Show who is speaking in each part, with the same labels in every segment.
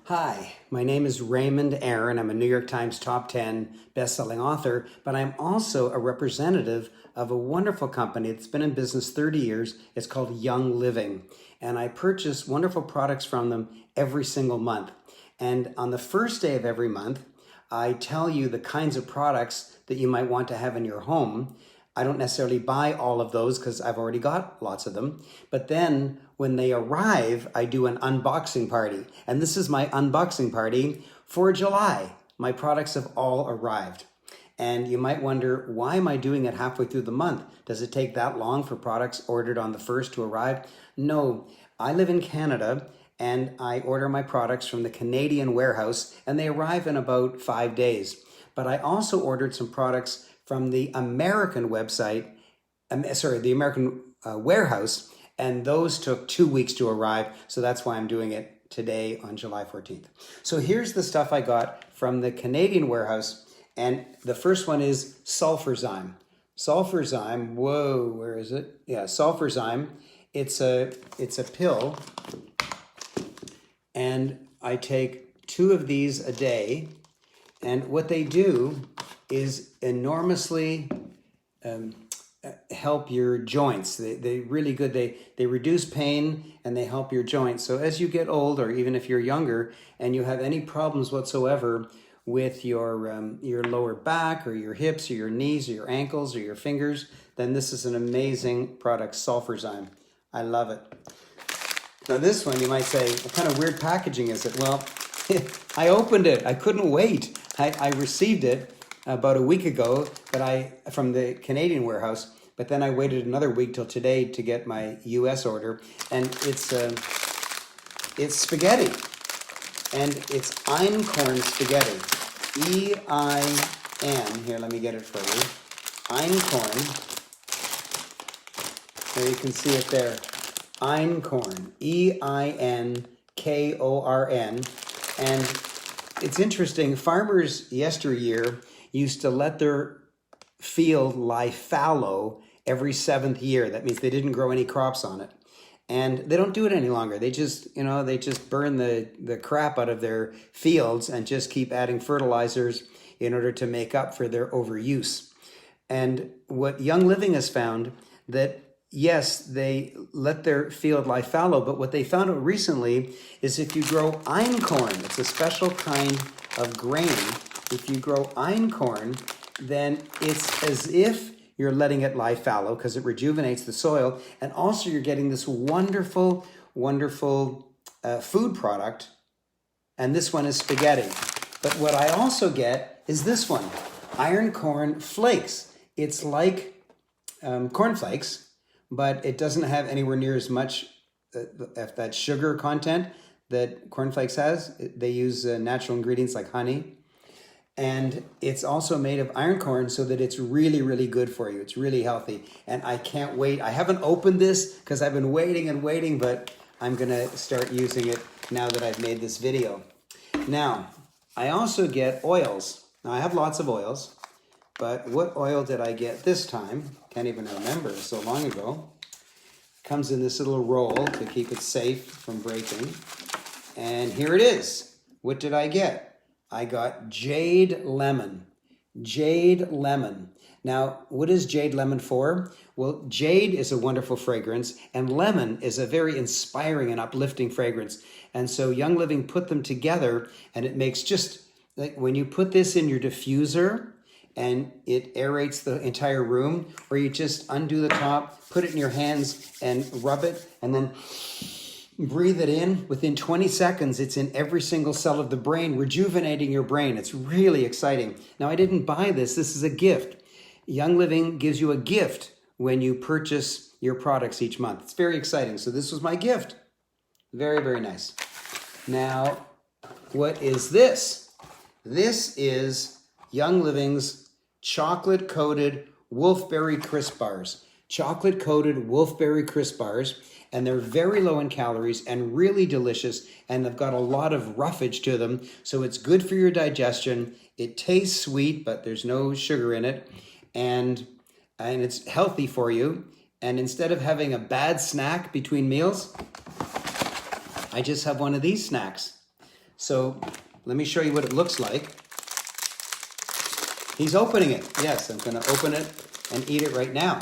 Speaker 1: Hi, my name is Raymond Aaron. I'm a New York Times top 10 best-selling author, but I'm also a representative of a wonderful company that's been in business 30 years. It's called Young Living, and I purchase wonderful products from them every single month. And on the first day of every month, I tell you the kinds of products that you might want to have in your home. I don't necessarily buy all of those because I've already got lots of them. But then when they arrive, I do an unboxing party. And this is my unboxing party for July. My products have all arrived. And you might wonder, why am I doing it halfway through the month? Does it take that long for products ordered on the 1st to arrive? No, I live in Canada and I order my products from the Canadian warehouse and they arrive in about 5 days. But I also ordered some products from the American website, the American warehouse, and those took 2 weeks to arrive. So that's why I'm doing it today on July 14th. So here's the stuff I got from the Canadian warehouse. And the first one is Sulfurzyme. Sulfurzyme, whoa, where is it? Yeah, Sulfurzyme. It's a pill. And I take 2 of these a day. And what they do is enormously help your joints. They're really good. They reduce pain and they help your joints. So as you get older, even if you're younger and you have any problems whatsoever with your lower back or your hips or your knees or your ankles or your fingers, then this is an amazing product, Sulfurzyme. I love it. Now this one, you might say, what kind of weird packaging is it? Well, I opened it. I couldn't wait. I received it about a week ago from the Canadian warehouse, but then I waited another week till today to get my US order, and it's spaghetti, and it's einkorn spaghetti, E-I-N, here let me get it for you, einkorn, there you can see it there, einkorn, E-I-N-K-O-R-N, and it's interesting, farmers yesteryear used to let their field lie fallow every 7th year. That means they didn't grow any crops on it. And they don't do it any longer. They just, burn the crap out of their fields and just keep adding fertilizers in order to make up for their overuse. And what Young Living has found that yes, they let their field lie fallow, but what they found out recently is if you grow einkorn, it's a special kind of grain. If you grow einkorn, then it's as if you're letting it lie fallow because it rejuvenates the soil. And also you're getting this wonderful, wonderful food product. And this one is spaghetti. But what I also get is this one, einkorn flakes. It's like cornflakes, but it doesn't have anywhere near as much that sugar content that cornflakes has. They use natural ingredients like honey. And it's also made of einkorn so that it's really, really good for you. It's really healthy. And I can't wait. I haven't opened this because I've been waiting and waiting, but I'm going to start using it now that I've made this video. Now, I also get oils. Now, I have lots of oils, but what oil did I get this time? Can't even remember, so long ago. It comes in this little roll to keep it safe from breaking. And here it is. What did I get? I got Jade Lemon. Jade Lemon. Now, what is Jade Lemon for? Well, jade is a wonderful fragrance, and lemon is a very inspiring and uplifting fragrance. And so Young Living put them together, and it makes just, like when you put this in your diffuser, and it aerates the entire room, or you just undo the top, put it in your hands, and rub it, and then breathe it in. Within 20 seconds, it's in every single cell of the brain, rejuvenating your brain. It's really exciting. Now, I didn't buy this. This is a gift. Young Living gives you a gift when you purchase your products each month. It's very exciting. So this was my gift. Very, very nice. Now, what is this? This is Young Living's chocolate-coated wolfberry crisp bars. Chocolate-coated wolfberry crisp bars. And they're very low in calories and really delicious, and they've got a lot of roughage to them, so it's good for your digestion. It tastes sweet, but there's no sugar in it, and it's healthy for you. And instead of having a bad snack between meals, I just have one of these snacks. So let me show you what it looks like. He's opening it. Yes, I'm going to open it and eat it right now.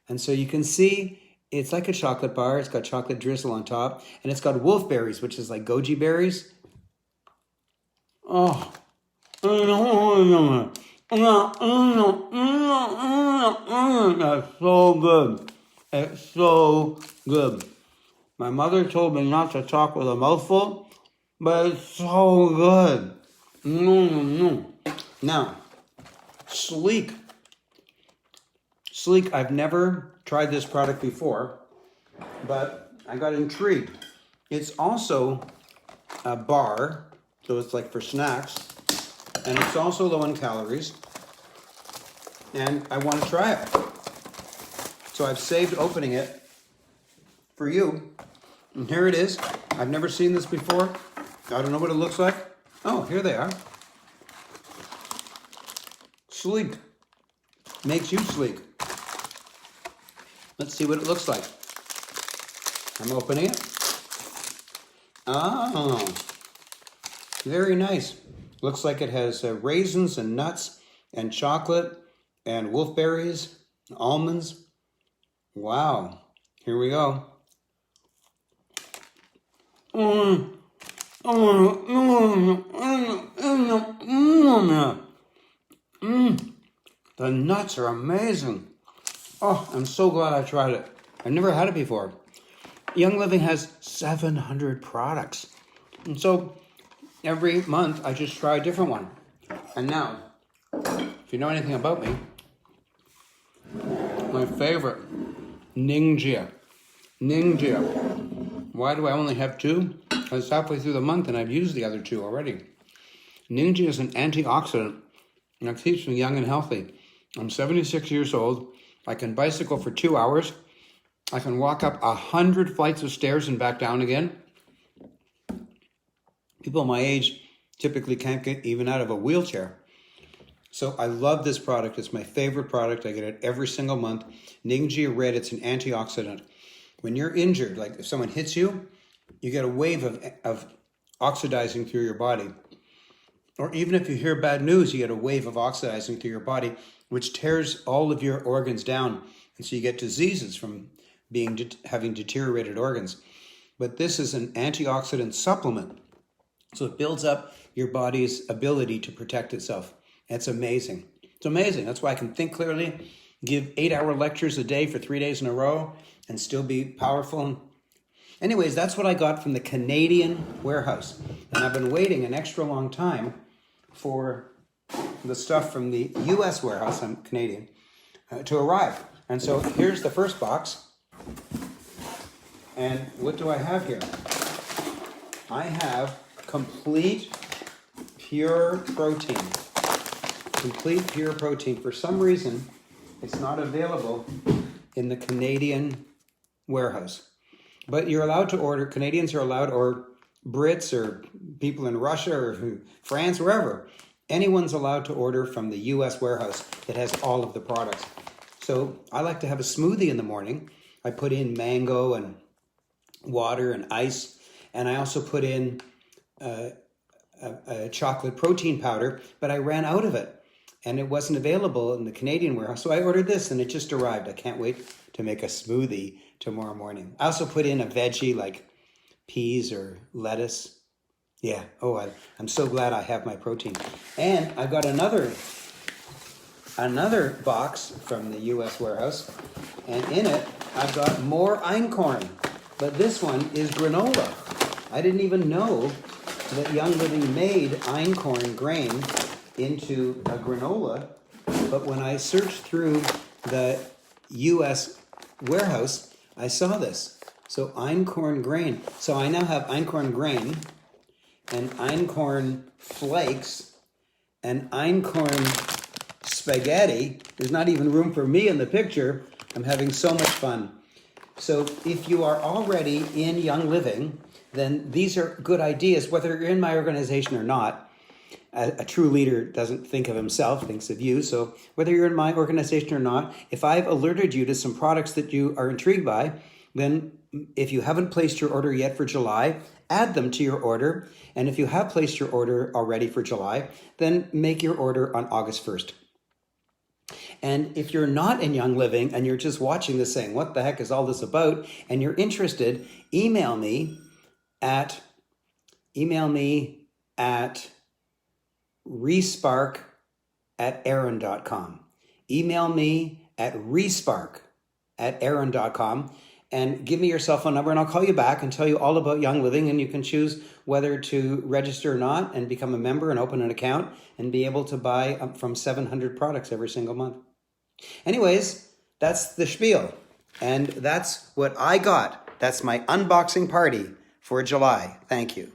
Speaker 1: And so you can see it's like a chocolate bar. It's got chocolate drizzle on top. And it's got wolfberries, which is like goji berries. Oh. That's so good. It's so good. My mother told me not to talk with a mouthful, but it's so good. Now, Sleek. Sleek, I've never tried this product before, but I got intrigued. It's also a bar, so it's like for snacks, and it's also low in calories, and I want to try it. So I've saved opening it for you, and here it is. I've never seen this before. I don't know what it looks like. Oh, here they are. Sleek. Makes you sleek. Let's see what it looks like. I'm opening it. Oh, very nice. Looks like it has raisins and nuts and chocolate and wolfberries, almonds. Wow. Here we go. The nuts are amazing. Oh, I'm so glad I tried it. I've never had it before. Young Living has 700 products. And so every month I just try a different one. And now, if you know anything about me, my favorite, Ningxia. Why do I only have two? Because it's halfway through the month and I've used the other two already. Ningxia is an antioxidant and it keeps me young and healthy. I'm 76 years old. I can bicycle for 2 hours. I can walk up 100 flights of stairs and back down again. People my age typically can't get even out of a wheelchair. So I love this product. It's my favorite product. I get it every single month. Ningxia Red, it's an antioxidant. When you're injured, like if someone hits you, you get a wave of oxidizing through your body. Or even if you hear bad news, you get a wave of oxidizing through your body, which tears all of your organs down. And so you get diseases from having deteriorated organs. But this is an antioxidant supplement. So it builds up your body's ability to protect itself. It's amazing. It's amazing. That's why I can think clearly, give 8-hour lectures a day for 3 days in a row, and still be powerful. Anyways, that's what I got from the Canadian warehouse. And I've been waiting an extra long time for the stuff from the US warehouse, I'm Canadian, to arrive. And so here's the first box. And what do I have here? I have complete pure protein. Complete pure protein. For some reason, it's not available in the Canadian warehouse. But you're allowed to order, Canadians are allowed, or Brits or people in Russia or France, wherever. Anyone's allowed to order from the US warehouse that has all of the products. So I like to have a smoothie in the morning. I put in mango and water and ice. And I also put in a chocolate protein powder, but I ran out of it. And it wasn't available in the Canadian warehouse. So I ordered this and it just arrived. I can't wait to make a smoothie tomorrow morning. I also put in a veggie like peas or lettuce. Yeah, I'm so glad I have my protein. And I got another box from the US warehouse. And in it, I've got more einkorn. But this one is granola. I didn't even know that Young Living made einkorn grain into a granola, but when I searched through the US warehouse, I saw this. So einkorn grain. So I now have einkorn grain and einkorn flakes and einkorn spaghetti. There's not even room for me in the picture. I'm having so much fun. So if you are already in Young Living, then these are good ideas, whether you're in my organization or not. A true leader doesn't think of himself, thinks of you. So whether you're in my organization or not, if I've alerted you to some products that you are intrigued by, then if you haven't placed your order yet for July, add them to your order. And if you have placed your order already for July, then make your order on August 1st. And if you're not in Young Living and you're just watching this saying, what the heck is all this about? And you're interested, email me at respark@aaron.com. Email me at respark@aaron.com and give me your cell phone number and I'll call you back and tell you all about Young Living, and you can choose whether to register or not and become a member and open an account and be able to buy up from 700 products every single month. Anyways, that's the spiel. And that's what I got. That's my unboxing party for July. Thank you.